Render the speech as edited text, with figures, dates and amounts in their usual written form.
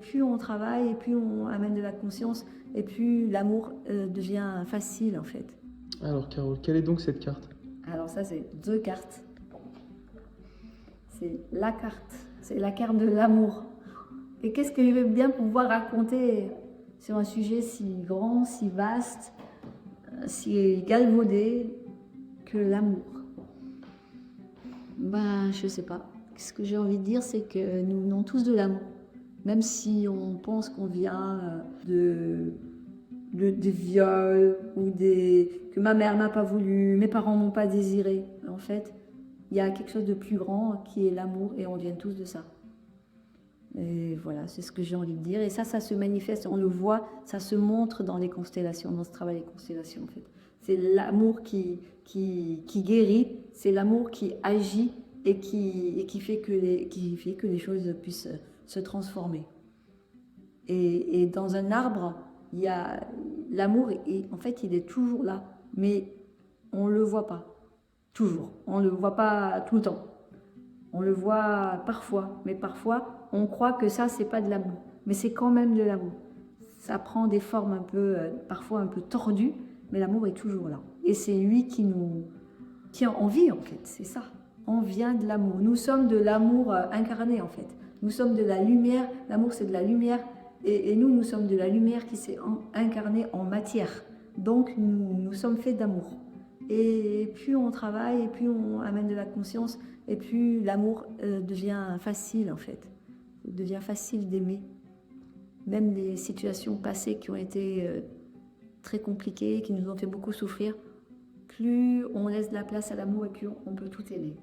plus on travaille, et plus on amène de la conscience, et plus l'amour devient facile en fait. Alors Carole, quelle est donc cette carte? Alors ça, c'est 2 cartes. C'est la carte, c'est la carte de l'amour. Et qu'est-ce que je vais bien pouvoir raconter sur un sujet si grand, si vaste, si galvaudé que l'amour? Ben, je sais pas. Ce que j'ai envie de dire, c'est que nous venons tous de l'amour. Même si on pense qu'on vient des viols ou que ma mère n'a pas voulu, mes parents n'ont pas désiré. En fait, il y a quelque chose de plus grand qui est l'amour et on vient tous de ça. Et voilà, c'est ce que j'ai envie de dire. Et ça se manifeste, on le voit, ça se montre dans les constellations, dans ce travail des constellations en fait. C'est l'amour qui guérit, c'est l'amour qui agit et qui fait que les choses puissent se transformer. Et dans un arbre, il y a l'amour, en fait, il est toujours là, mais on ne le voit pas, toujours. On ne le voit pas tout le temps. On le voit parfois, mais parfois, on croit que ça, c'est pas de l'amour. Mais c'est quand même de l'amour. Ça prend des formes un peu, parfois un peu tordues, mais l'amour est toujours là. Et c'est lui qui nous tient en vie, en fait, c'est ça. On vient de l'amour. Nous sommes de l'amour incarné, en fait. Nous sommes de la lumière. L'amour, c'est de la lumière. Et nous sommes de la lumière qui s'est incarnée en matière. Donc, nous sommes faits d'amour. Et plus on travaille, et plus on amène de la conscience, et plus l'amour devient facile, en fait. Il devient facile d'aimer. Même les situations passées qui ont été très compliquées, qui nous ont fait beaucoup souffrir, plus on laisse de la place à l'amour et plus on peut tout aimer.